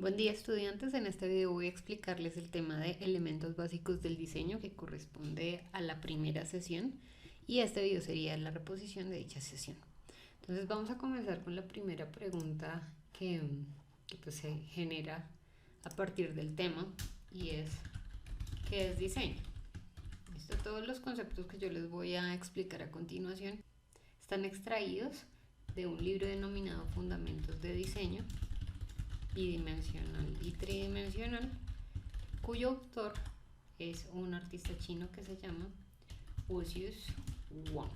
Buen día estudiantes, en este video voy a explicarles el tema de elementos básicos del diseño que corresponde a la primera sesión y este video sería la reposición de dicha sesión. Entonces vamos a comenzar con la primera pregunta que pues se genera a partir del tema y es ¿qué es diseño? Todos los conceptos que yo les voy a explicar a continuación están extraídos de un libro denominado Fundamentos de Diseño Bidimensional y Tridimensional, cuyo autor es un artista chino que se llama Lucius Wong.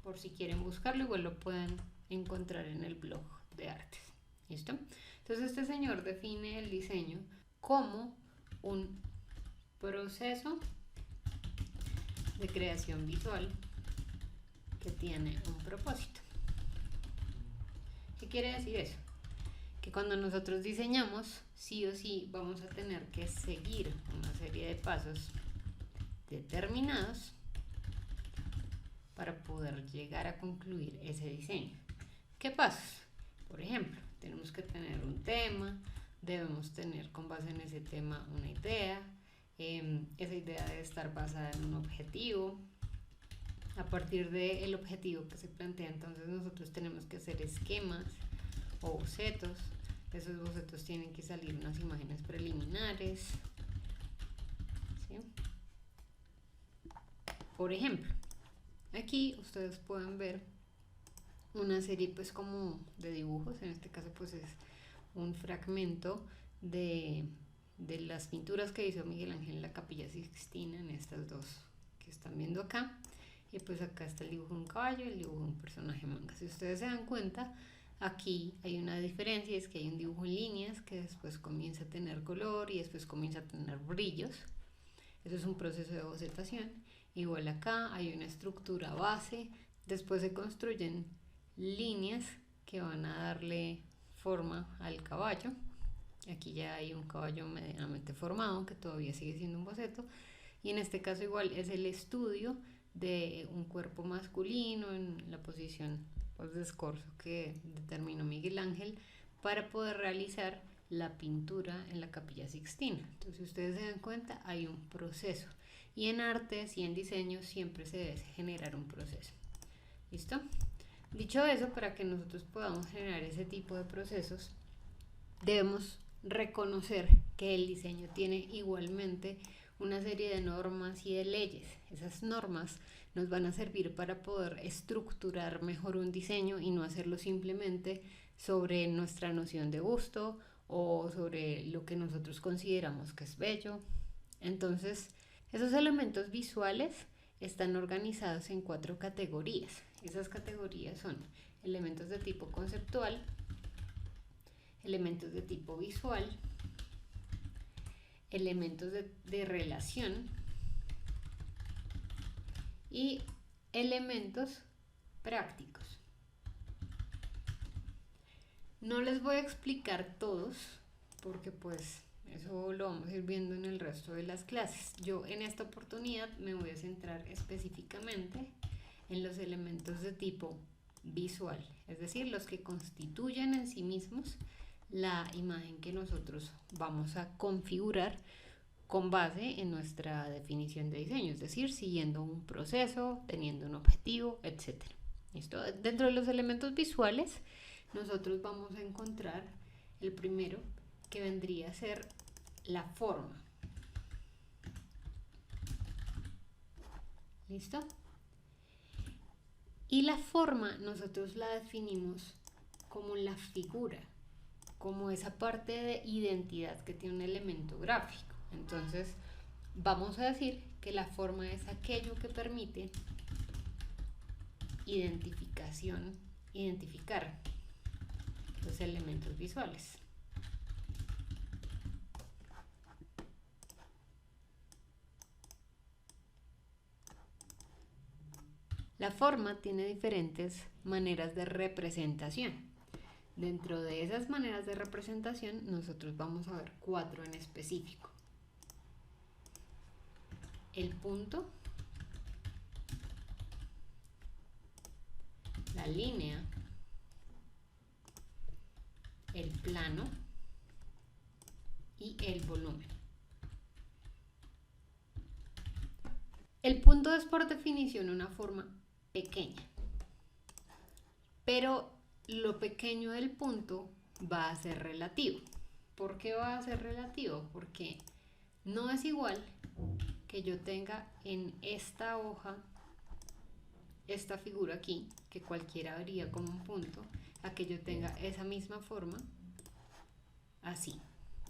Por si quieren buscarlo, igual lo pueden encontrar en el blog de artes. ¿Listo? Entonces este señor define el diseño como un proceso de creación visual que tiene un propósito. ¿Qué quiere decir eso? Que cuando nosotros diseñamos, sí o sí vamos a tener que seguir una serie de pasos determinados para poder llegar a concluir ese diseño. ¿Qué pasos? Por ejemplo, tenemos que tener un tema, debemos tener con base en ese tema una idea, esa idea debe estar basada en un objetivo. A partir del objetivo que se plantea, entonces nosotros tenemos que hacer esquemas o bocetos. Esos bocetos tienen que salir unas imágenes preliminares, ¿sí? Por ejemplo, aquí ustedes pueden ver una serie pues como de dibujos. En este caso pues es un fragmento de las pinturas que hizo Miguel Ángel en la Capilla Sixtina, en estas dos que están viendo acá. Y pues acá está el dibujo de un caballo y el dibujo de un personaje manga. Si ustedes se dan cuenta, aquí hay una diferencia, es que hay un dibujo en líneas que después comienza a tener color y después comienza a tener brillos. Eso es un proceso de bocetación. Igual acá hay una estructura base, después se construyen líneas que van a darle forma al caballo. Aquí ya hay un caballo medianamente formado que todavía sigue siendo un boceto, y en este caso igual es el estudio de un cuerpo masculino en la posición pues, de escorzo que determinó Miguel Ángel para poder realizar la pintura en la Capilla Sixtina. Entonces, si ustedes se dan cuenta, hay un proceso, y en artes y en diseño siempre se debe generar un proceso. ¿Listo? Dicho eso, para que nosotros podamos generar ese tipo de procesos, debemos reconocer que el diseño tiene igualmente una serie de normas y de leyes. Esas normas nos van a servir para poder estructurar mejor un diseño y no hacerlo simplemente sobre nuestra noción de gusto o sobre lo que nosotros consideramos que es bello. Entonces, esos elementos visuales están organizados en 4 categorías. Esas categorías son elementos de tipo conceptual, elementos de tipo visual, elementos de relación y elementos prácticos. No les voy a explicar todos porque pues eso lo vamos a ir viendo en el resto de las clases. Yo en esta oportunidad me voy a centrar específicamente en los elementos de tipo visual, es decir, los que constituyen en sí mismos la imagen que nosotros vamos a configurar con base en nuestra definición de diseño, es decir, siguiendo un proceso, teniendo un objetivo, etc. ¿Listo? Dentro de los elementos visuales, nosotros vamos a encontrar el primero, que vendría a ser la forma. ¿Listo? Y la forma nosotros la definimos como la figura, como esa parte de identidad que tiene un elemento gráfico. Entonces, vamos a decir que la forma es aquello que permite identificar los elementos visuales. La forma tiene diferentes maneras de representación. Dentro de esas maneras de representación, nosotros vamos a ver 4 en específico. El punto, la línea, el plano y el volumen. El punto es por definición una forma pequeña, pero lo pequeño del punto va a ser relativo. ¿Por qué va a ser relativo? Porque no es igual que yo tenga en esta hoja esta figura aquí, que cualquiera vería como un punto, a que yo tenga esa misma forma así,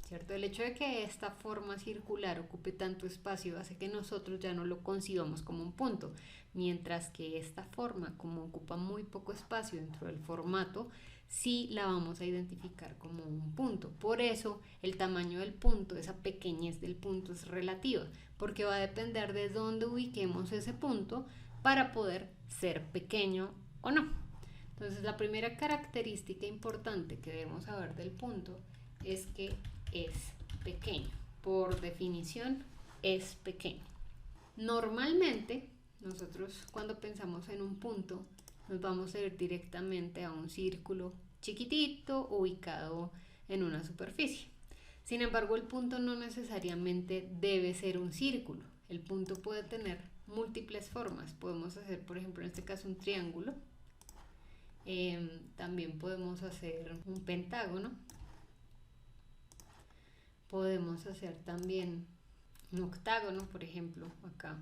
¿cierto? El hecho de que esta forma circular ocupe tanto espacio hace que nosotros ya no lo concibamos como un punto, mientras que esta forma, como ocupa muy poco espacio dentro del formato, sí la vamos a identificar como un punto. Por eso el tamaño del punto, esa pequeñez del punto es relativa, porque va a depender de dónde ubiquemos ese punto para poder ser pequeño o no. Entonces la primera característica importante que debemos saber del punto es que es pequeño. Por definición es pequeño. Normalmente nosotros cuando pensamos en un punto nos vamos a ir directamente a un círculo chiquitito ubicado en una superficie. Sin embargo, el punto no necesariamente debe ser un círculo. El punto puede tener múltiples formas. Podemos hacer, por ejemplo, en este caso un triángulo. También podemos hacer un pentágono. Podemos hacer también un octágono, por ejemplo, acá.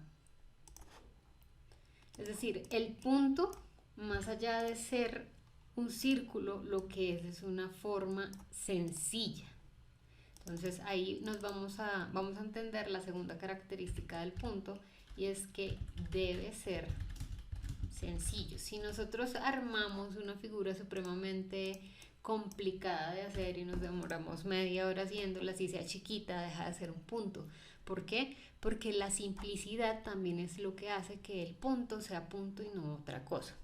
Es decir, el punto, más allá de ser un círculo, lo que es una forma sencilla. Entonces ahí vamos a entender la segunda característica del punto, y es que debe ser sencillo. Si nosotros armamos una figura supremamente complicada de hacer y nos demoramos media hora haciéndola, si sea chiquita, deja de ser un punto. ¿Por qué? Porque la simplicidad también es lo que hace que el punto sea punto y no otra cosa.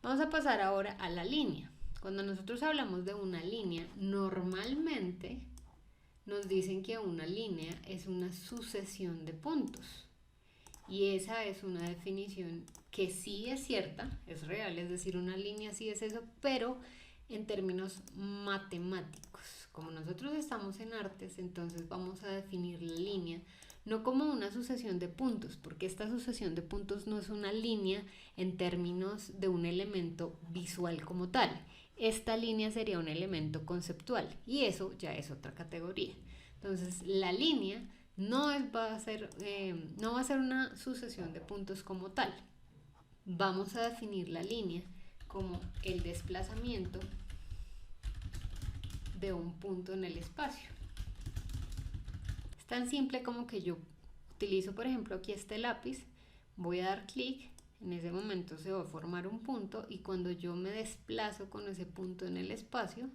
Vamos a pasar ahora a la línea. Cuando nosotros hablamos de una línea, normalmente nos dicen que una línea es una sucesión de puntos. Y esa es una definición que sí es cierta, es real, es decir, una línea sí es eso, pero en términos matemáticos. Como nosotros estamos en artes, entonces vamos a definir la línea no como una sucesión de puntos, porque esta sucesión de puntos no es una línea en términos de un elemento visual como tal. Esta línea sería un elemento conceptual y eso ya es otra categoría. Entonces, la línea no va a ser una sucesión de puntos como tal. Vamos a definir la línea como el desplazamiento de un punto en el espacio. Es tan simple como que yo utilizo, por ejemplo, aquí este lápiz, voy a dar clic, en ese momento se va a formar un punto y cuando yo me desplazo con ese punto en el espacio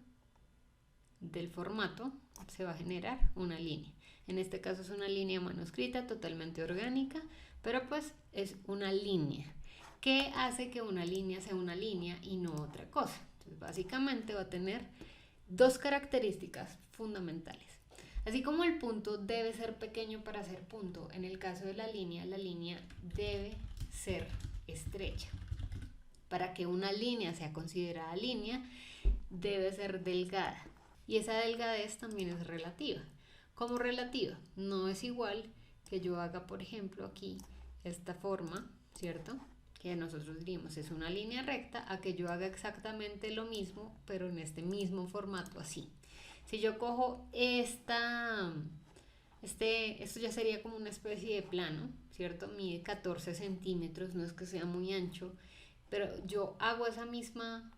del formato, se va a generar una línea. En este caso es una línea manuscrita totalmente orgánica, pero pues es una línea. ¿Qué hace que una línea sea una línea y no otra cosa? Entonces, básicamente va a tener dos características fundamentales. Así como el punto debe ser pequeño para ser punto, en el caso de la línea debe ser estrecha. Para que una línea sea considerada línea, debe ser delgada. Y esa delgadez también es relativa. ¿Cómo relativa? No es igual que yo haga, por ejemplo, aquí esta forma, ¿cierto? Que nosotros diríamos es una línea recta, a que yo haga exactamente lo mismo, pero en este mismo formato así. Si yo cojo esto ya sería como una especie de plano, ¿cierto? Mide 14 centímetros, no es que sea muy ancho, pero yo hago esa misma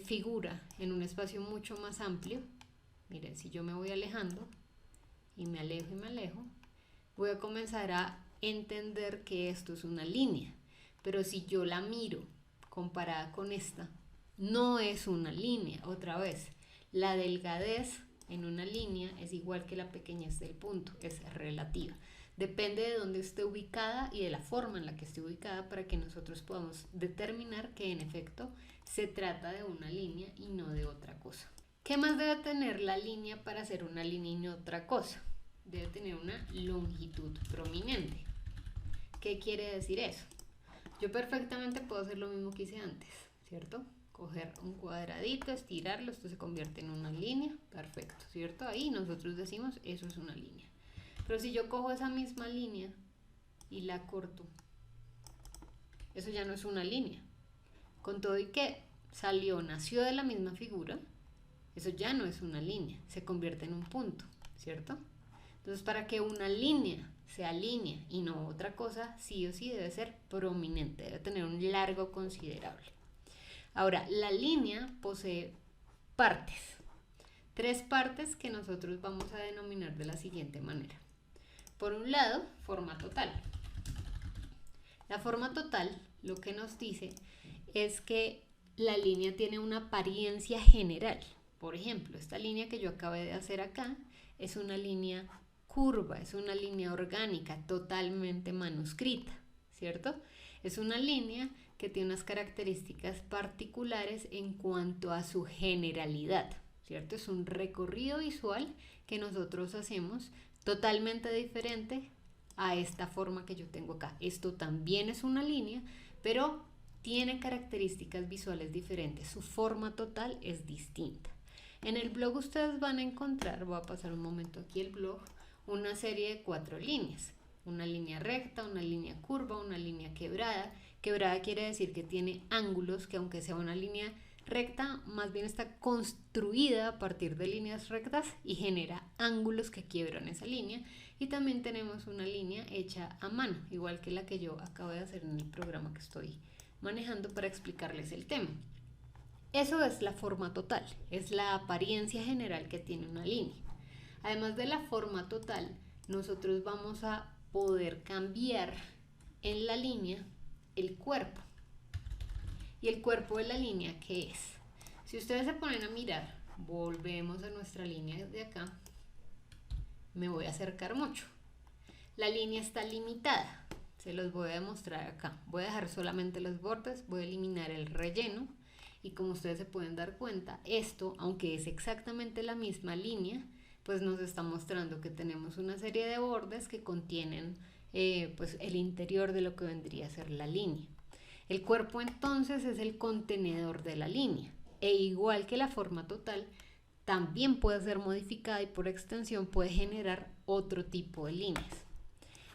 figura en un espacio mucho más amplio. Miren, si yo me voy alejando y me alejo, voy a comenzar a entender que esto es una línea, pero si yo la miro comparada con esta, no es una línea. Otra vez, la delgadez en una línea es igual que la pequeñez del punto, es relativa. Depende de dónde esté ubicada y de la forma en la que esté ubicada para que nosotros podamos determinar que en efecto se trata de una línea y no de otra cosa. ¿Qué más debe tener la línea para ser una línea y no otra cosa? Debe tener una longitud prominente. ¿Qué quiere decir eso? Yo perfectamente puedo hacer lo mismo que hice antes, ¿cierto? coger un cuadradito, estirarlo, esto se convierte en una línea, perfecto, ¿cierto? Ahí nosotros decimos, eso es una línea. Pero si yo cojo esa misma línea y la corto, eso ya no es una línea. Con todo y que nació de la misma figura, eso ya no es una línea, se convierte en un punto, ¿cierto? Entonces, para que una línea sea línea y no otra cosa, sí o sí debe ser prominente, debe tener un largo considerable. Ahora, la línea posee partes, 3 partes que nosotros vamos a denominar de la siguiente manera. Por un lado, forma total. La forma total lo que nos dice es que la línea tiene una apariencia general. Por ejemplo, esta línea que yo acabé de hacer acá es una línea curva, es una línea orgánica, totalmente manuscrita, ¿cierto? Es una línea que tiene unas características particulares en cuanto a su generalidad, ¿cierto? Es un recorrido visual que nosotros hacemos totalmente diferente a esta forma que yo tengo acá. Esto también es una línea, pero tiene características visuales diferentes. Su forma total es distinta. En el blog ustedes van a encontrar, voy a pasar un momento aquí el blog, una serie de 4 líneas. Una línea recta, una línea curva, una línea quebrada. Quebrada quiere decir que tiene ángulos, que aunque sea una línea recta, más bien está construida a partir de líneas rectas y genera ángulos que quiebran esa línea. Y también tenemos una línea hecha a mano, igual que la que yo acabo de hacer en el programa que estoy manejando para explicarles el tema. Eso es la forma total, es la apariencia general que tiene una línea. Además de la forma total, nosotros vamos a poder cambiar en la línea el cuerpo. ¿Y el cuerpo de la línea qué es? Si ustedes se ponen a mirar, volvemos a nuestra línea de acá, me voy a acercar mucho. La línea está limitada, se los voy a demostrar acá. Voy a dejar solamente los bordes, voy a eliminar el relleno y como ustedes se pueden dar cuenta, esto, aunque es exactamente la misma línea, pues nos está mostrando que tenemos una serie de bordes que contienen pues el interior de lo que vendría a ser la línea. El cuerpo entonces es el contenedor de la línea e igual que la forma total, también puede ser modificada y por extensión puede generar otro tipo de líneas.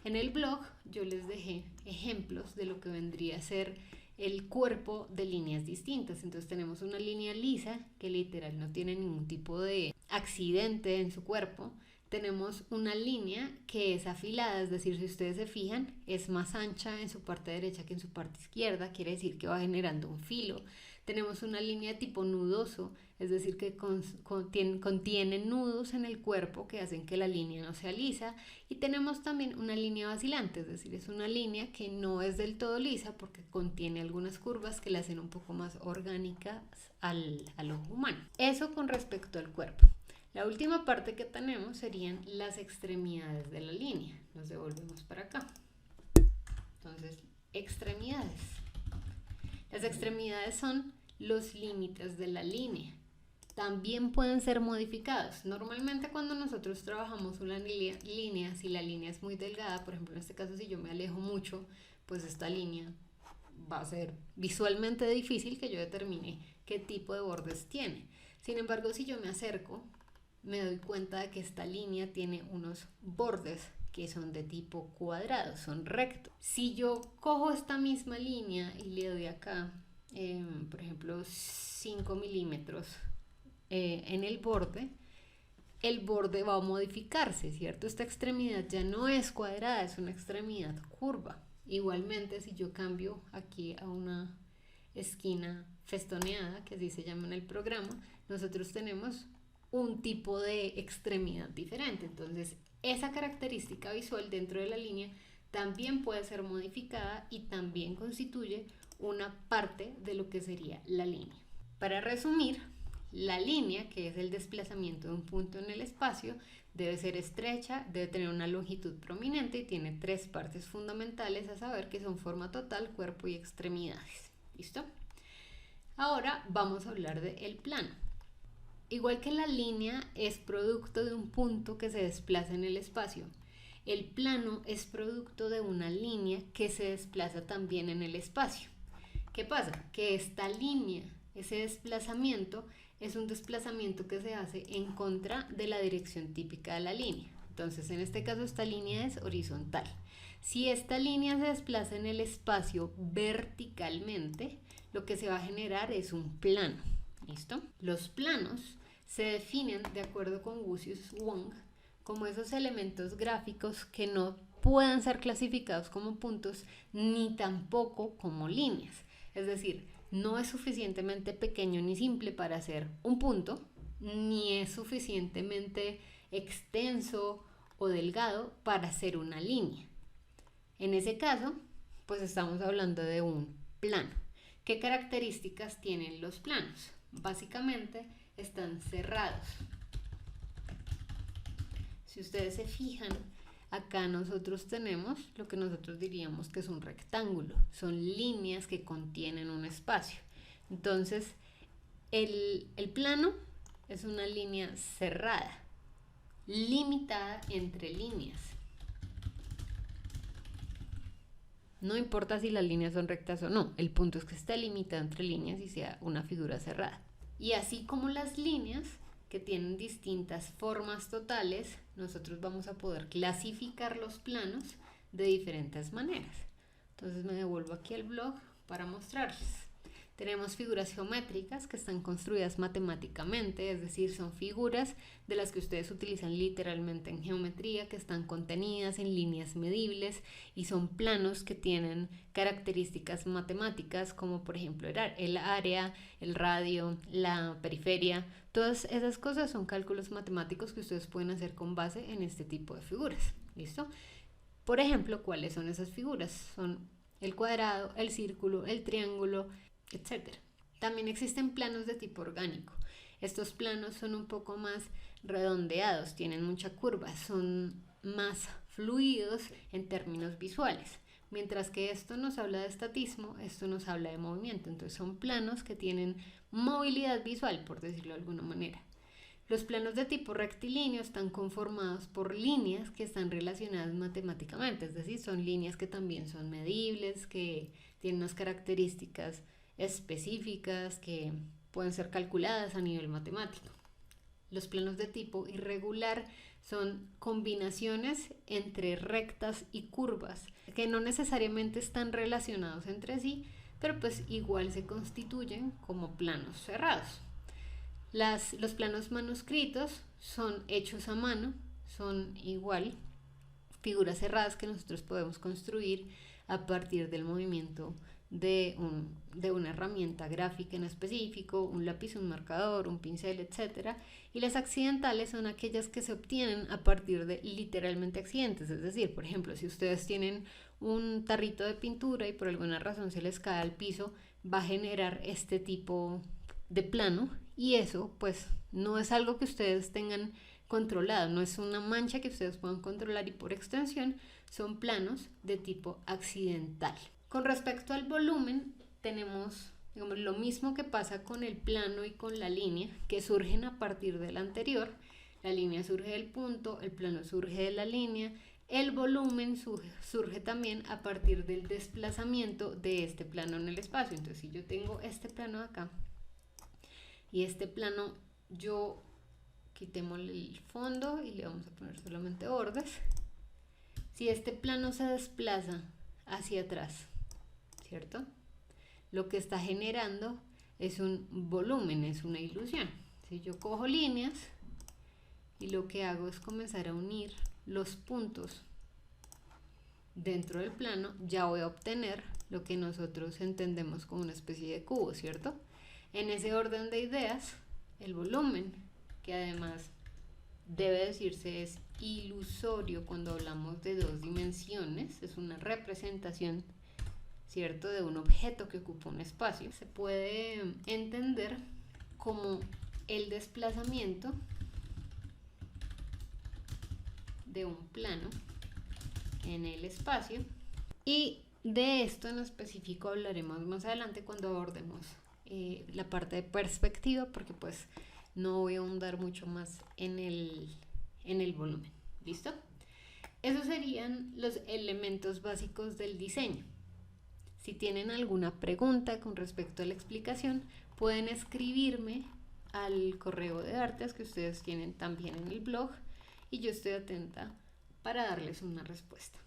En el blog yo les dejé ejemplos de lo que vendría a ser el cuerpo de líneas distintas. Entonces tenemos una línea lisa que literal no tiene ningún tipo de accidente en su cuerpo. Tenemos una línea que es afilada, es decir, si ustedes se fijan, es más ancha en su parte derecha que en su parte izquierda, quiere decir que va generando un filo. Tenemos una línea tipo nudoso, es decir, que contiene nudos en el cuerpo que hacen que la línea no sea lisa. Y tenemos también una línea vacilante, es decir, es una línea que no es del todo lisa porque contiene algunas curvas que la hacen un poco más orgánicas al ojo humano. Eso con respecto al cuerpo. La última parte que tenemos serían las extremidades de la línea. Nos devolvemos para acá. Entonces, extremidades. Las extremidades son los límites de la línea. También pueden ser modificados. Normalmente cuando nosotros trabajamos una línea, si la línea es muy delgada, por ejemplo en este caso si yo me alejo mucho, pues esta línea va a ser visualmente difícil que yo determine qué tipo de bordes tiene. Sin embargo, si yo me acerco, me doy cuenta de que esta línea tiene unos bordes que son de tipo cuadrado, son rectos. Si yo cojo esta misma línea y le doy acá, por ejemplo, 5 milímetros en el borde va a modificarse, ¿cierto? Esta extremidad ya no es cuadrada, es una extremidad curva. Igualmente, si yo cambio aquí a una esquina festoneada, que así se llama en el programa, nosotros tenemos un tipo de extremidad diferente. Entonces, esa característica visual dentro de la línea también puede ser modificada y también constituye una parte de lo que sería la línea. Para resumir, la línea, que es el desplazamiento de un punto en el espacio, debe ser estrecha, debe tener una longitud prominente y tiene 3 partes fundamentales, a saber que son forma total, cuerpo y extremidades. ¿Listo? Ahora vamos a hablar del plano. Igual que la línea es producto de un punto que se desplaza en el espacio, el plano es producto de una línea que se desplaza también en el espacio. ¿Qué pasa? Que esta línea Ese desplazamiento es un desplazamiento que se hace en contra de la dirección típica de la línea. Entonces, en este caso, esta línea es horizontal. Si esta línea se desplaza en el espacio verticalmente, lo que se va a generar es un plano. ¿Listo? Los planos se definen, de acuerdo con Wusius-Wong, como esos elementos gráficos que no puedan ser clasificados como puntos ni tampoco como líneas. Es decir, no es suficientemente pequeño ni simple para ser un punto, ni es suficientemente extenso o delgado para ser una línea. En ese caso, pues estamos hablando de un plano. ¿Qué características tienen los planos? Básicamente están cerrados. Si ustedes se fijan, acá nosotros tenemos lo que nosotros diríamos que es un rectángulo. Son líneas que contienen un espacio. Entonces, el plano es una línea cerrada, limitada entre líneas. No importa si las líneas son rectas o no, el punto es que esté limitada entre líneas y sea una figura cerrada. Y así como las líneas que tienen distintas formas totales, nosotros vamos a poder clasificar los planos de diferentes maneras. Entonces me devuelvo aquí al blog para mostrarles. Tenemos figuras geométricas que están construidas matemáticamente, es decir, son figuras de las que ustedes utilizan literalmente en geometría, que están contenidas en líneas medibles y son planos que tienen características matemáticas como por ejemplo el área, el radio, la periferia. Todas esas cosas son cálculos matemáticos que ustedes pueden hacer con base en este tipo de figuras. ¿Listo? Por ejemplo, ¿cuáles son esas figuras? Son el cuadrado, el círculo, el triángulo, etc. También existen planos de tipo orgánico. Estos planos son un poco más redondeados, tienen mucha curva, son más fluidos en términos visuales. Mientras que esto nos habla de estatismo, esto nos habla de movimiento. Entonces son planos que tienen movilidad visual, por decirlo de alguna manera. Los planos de tipo rectilíneo están conformados por líneas que están relacionadas matemáticamente, es decir, son líneas que también son medibles, que tienen unas características específicas que pueden ser calculadas a nivel matemático. Los planos de tipo irregular son combinaciones entre rectas y curvas que no necesariamente están relacionados entre sí, pero pues igual se constituyen como planos cerrados. Los planos manuscritos son hechos a mano, son igual figuras cerradas que nosotros podemos construir a partir del movimiento de una herramienta gráfica en específico, un lápiz, un marcador, un pincel, etc. Y las accidentales son aquellas que se obtienen a partir de literalmente accidentes, es decir, por ejemplo, si ustedes tienen un tarrito de pintura y por alguna razón se les cae al piso, va a generar este tipo de plano y eso pues no es algo que ustedes tengan controlado, no es una mancha que ustedes puedan controlar y por extensión son planos de tipo accidental. Con respecto al volumen, tenemos lo mismo que pasa con el plano y con la línea, que surgen a partir del anterior. La línea surge del punto, el plano surge de la línea, el volumen surge también a partir del desplazamiento de este plano en el espacio. Entonces, si yo tengo este plano acá y este plano, yo quitémosle el fondo y le vamos a poner solamente bordes. Si este plano se desplaza hacia atrás, ¿cierto? Lo que está generando es un volumen, es una ilusión. Si yo cojo líneas y lo que hago es comenzar a unir los puntos dentro del plano, ya voy a obtener lo que nosotros entendemos como una especie de cubo, ¿cierto? En ese orden de ideas, el volumen, que además debe decirse es ilusorio cuando hablamos de dos dimensiones, es una representación, ¿cierto?, de un objeto que ocupa un espacio, se puede entender como el desplazamiento de un plano en el espacio, y de esto en específico hablaremos más adelante cuando abordemos la parte de perspectiva, porque pues no voy a ahondar mucho más en el volumen. ¿Listo? Esos serían los elementos básicos del diseño. Si tienen alguna pregunta con respecto a la explicación, pueden escribirme al correo de artes que ustedes tienen también en el blog y yo estoy atenta para darles una respuesta.